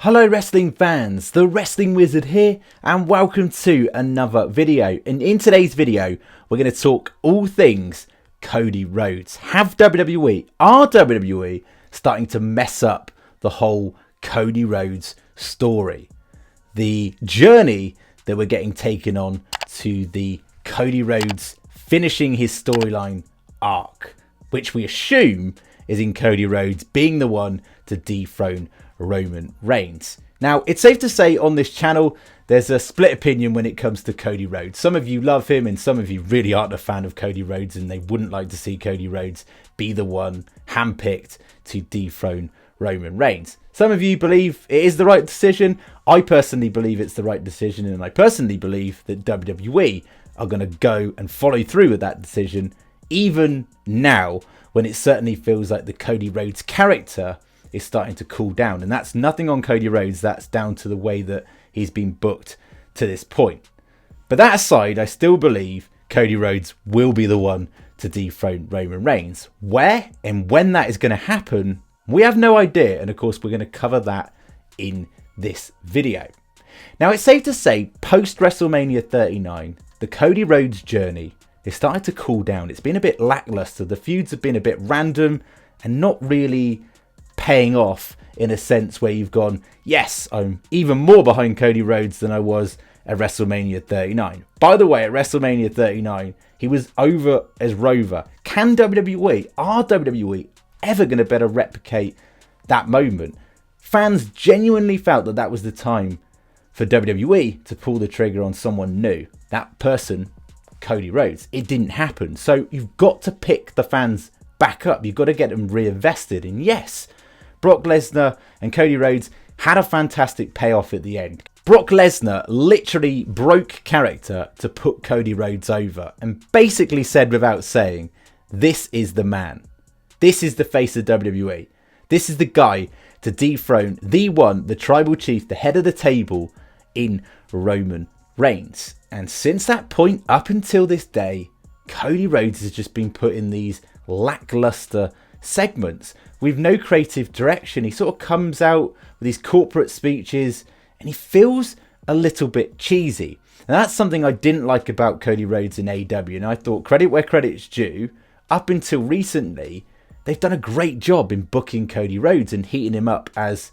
Hello wrestling fans, the Wrestling Wizard here and welcome to another video. And in today's video we're going to talk all things Cody Rhodes. Are WWE starting to mess up the whole Cody Rhodes story? The journey that we're getting taken on to the Cody Rhodes finishing his storyline arc, which we assume is in Cody Rhodes being the one to dethrone Roman Reigns. Now, it's safe to say on this channel there's a split opinion when it comes to Cody Rhodes. Some of you love him and some of you really aren't a fan of Cody Rhodes and they wouldn't like to see Cody Rhodes be the one handpicked to dethrone Roman Reigns. Some of you believe it is the right decision. I personally believe it's the right decision, and I personally believe that WWE are going to go and follow through with that decision even now, when it certainly feels like the Cody Rhodes character is starting to cool down. And that's nothing on Cody Rhodes, that's down to the way that he's been booked to this point. But that aside, I still believe Cody Rhodes will be the one to dethrone Roman Reigns. Where and when that is going to happen, we have no idea. And of course, we're going to cover that in this video. Now, it's safe to say, post WrestleMania 39, the Cody Rhodes journey has started to cool down. It's been a bit lackluster. The feuds have been a bit random and not really paying off in a sense where you've gone, yes, I'm even more behind Cody Rhodes than I was at WrestleMania 39. By the way, at WrestleMania 39, he was over as Rover. Are WWE ever going to better replicate that moment? Fans genuinely felt that that was the time for WWE to pull the trigger on someone new. That person, Cody Rhodes. It didn't happen. So you've got to pick the fans back up. You've got to get them reinvested. And yes, Brock Lesnar and Cody Rhodes had a fantastic payoff at the end. Brock Lesnar literally broke character to put Cody Rhodes over and basically said without saying, this is the man. This is the face of WWE. This is the guy to dethrone the one, the tribal chief, the head of the table in Roman Reigns. And since that point up until this day, Cody Rhodes has just been put in these lackluster segments with no creative direction. He sort of comes out with these corporate speeches and he feels a little bit cheesy. And that's something I didn't like about Cody Rhodes in AEW. And I thought, credit where credit's due, up until recently, they've done a great job in booking Cody Rhodes and heating him up as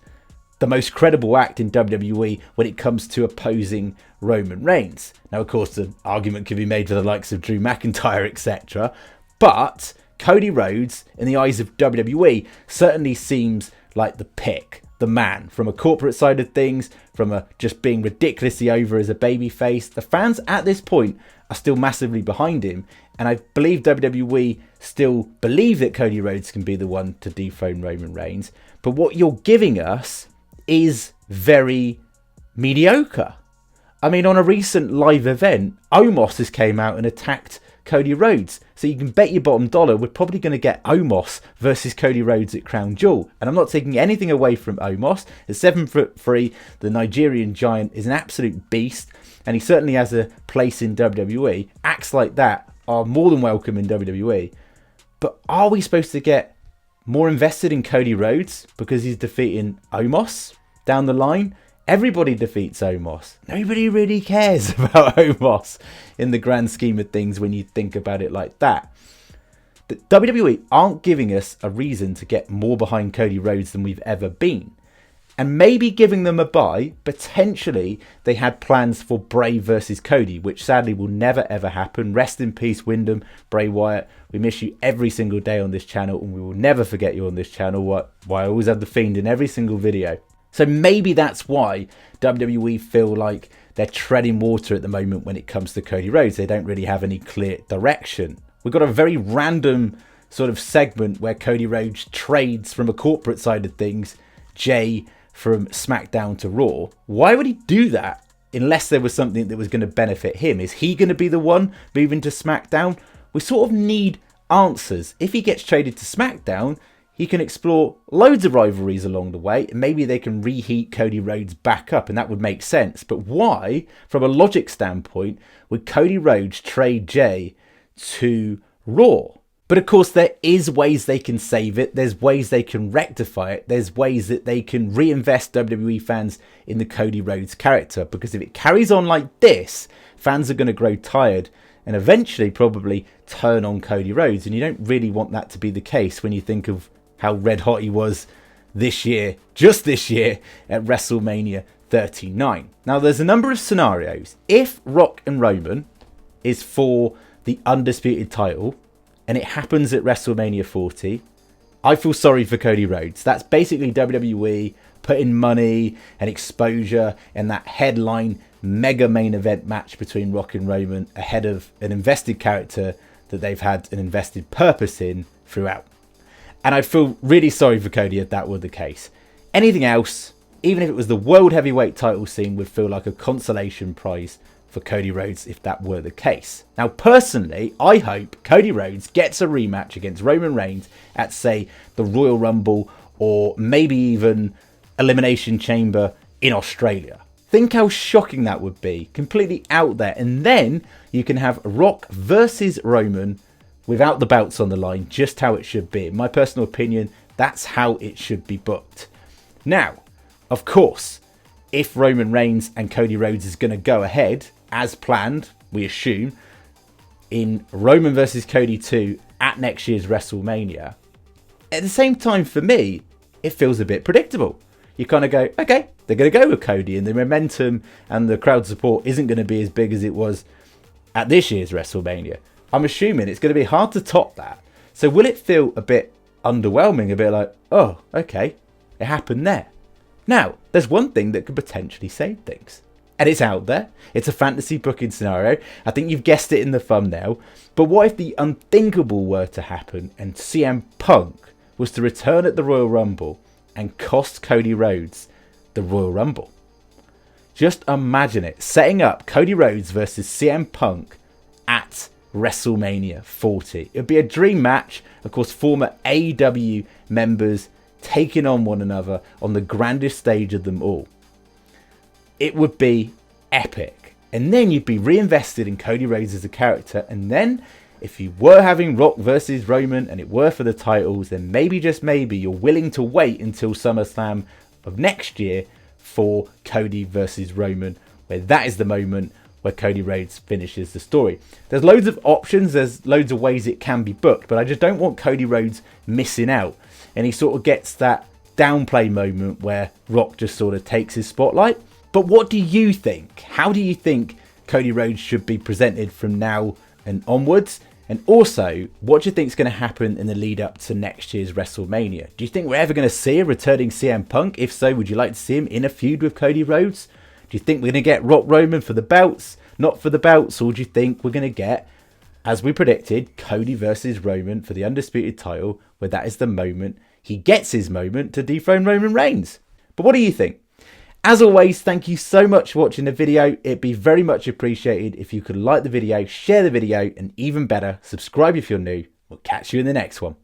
the most credible act in WWE when it comes to opposing Roman Reigns. Now, of course, the argument could be made for the likes of Drew McIntyre, etc. But Cody Rhodes, in the eyes of WWE, certainly seems like the pick, the man. From a corporate side of things, from a just being ridiculously over as a babyface, the fans at this point are still massively behind him. And I believe WWE still believe that Cody Rhodes can be the one to dethrone Roman Reigns. But what you're giving us is very mediocre. I mean, on a recent live event, Omos has came out and attacked Cody Rhodes. So you can bet your bottom dollar we're probably going to get Omos versus Cody Rhodes at Crown Jewel. And I'm not taking anything away from Omos. At 7'3", the Nigerian giant is an absolute beast. And he certainly has a place in WWE. Acts like that are more than welcome in WWE. But are we supposed to get more invested in Cody Rhodes because he's defeating Omos down the line? Everybody defeats Omos. Nobody really cares about Omos in the grand scheme of things when you think about it like that. The WWE aren't giving us a reason to get more behind Cody Rhodes than we've ever been. And maybe giving them a bye, potentially they had plans for Bray versus Cody, which sadly will never ever happen. Rest in peace, Wyndham, Bray Wyatt. We miss you every single day on this channel and we will never forget you on this channel. Why I always have the Fiend in every single video. So maybe that's why WWE feel like they're treading water at the moment when it comes to Cody Rhodes. They don't really have any clear direction. We've got a very random sort of segment where Cody Rhodes trades from a corporate side of things, Jay from SmackDown to Raw. Why would he do that unless there was something that was going to benefit him? Is he going to be the one moving to SmackDown? We sort of need answers. If he gets traded to SmackDown, he can explore loads of rivalries along the way, and maybe they can reheat Cody Rhodes back up, and that would make sense. But why, from a logic standpoint, would Cody Rhodes trade Jay to Raw? But of course, there is ways they can save it. There's ways they can rectify it. There's ways that they can reinvest WWE fans in the Cody Rhodes character. Because if it carries on like this, fans are going to grow tired and eventually probably turn on Cody Rhodes. And you don't really want that to be the case when you think of how red hot he was this year, just this year, at WrestleMania 39. Now, there's a number of scenarios. If Rock and Roman is for the undisputed title, and it happens at WrestleMania 40, I feel sorry for Cody Rhodes. That's basically WWE putting money and exposure in that headline mega main event match between Rock and Roman ahead of an invested character that they've had an invested purpose in throughout. And I'd feel really sorry for Cody if that were the case. Anything else, even if it was the World Heavyweight title scene, would feel like a consolation prize for Cody Rhodes if that were the case. Now, personally, I hope Cody Rhodes gets a rematch against Roman Reigns at, say, the Royal Rumble or maybe even Elimination Chamber in Australia. Think how shocking that would be. Completely out there. And then you can have Rock versus Roman without the belts on the line, just how it should be. In my personal opinion, that's how it should be booked. Now, of course, if Roman Reigns and Cody Rhodes is going to go ahead, as planned, we assume, in Roman versus Cody 2 at next year's WrestleMania, at the same time, for me, it feels a bit predictable. You kind of go, okay, they're going to go with Cody, and the momentum and the crowd support isn't going to be as big as it was at this year's WrestleMania. I'm assuming it's going to be hard to top that. So will it feel a bit underwhelming, a bit like, oh, okay, it happened there? Now, there's one thing that could potentially save things. And it's out there. It's a fantasy booking scenario. I think you've guessed it in the thumbnail. But what if the unthinkable were to happen and CM Punk was to return at the Royal Rumble and cost Cody Rhodes the Royal Rumble? Just imagine it. Setting up Cody Rhodes versus CM Punk at WrestleMania 40. It would be a dream match. Of course, former AEW members taking on one another on the grandest stage of them all. It would be epic. And then you'd be reinvested in Cody Rhodes as a character. And then if you were having Rock versus Roman and it were for the titles, then maybe, just maybe, you're willing to wait until SummerSlam of next year for Cody versus Roman, where that is the moment where Cody Rhodes finishes the story. There's loads of options. There's loads of ways it can be booked. But I just don't want Cody Rhodes missing out. And he sort of gets that downplay moment where Rock just sort of takes his spotlight. But what do you think? How do you think Cody Rhodes should be presented from now and onwards? And also, what do you think is going to happen in the lead up to next year's WrestleMania? Do you think we're ever going to see a returning CM Punk? If so, would you like to see him in a feud with Cody Rhodes? Do you think we're going to get Rock Roman for the belts, not for the belts? Or do you think we're going to get, as we predicted, Cody versus Roman for the undisputed title, where that is the moment he gets his moment to dethrone Roman Reigns? But what do you think? As always, thank you so much for watching the video. It'd be very much appreciated if you could like the video, share the video, and even better, subscribe if you're new. We'll catch you in the next one.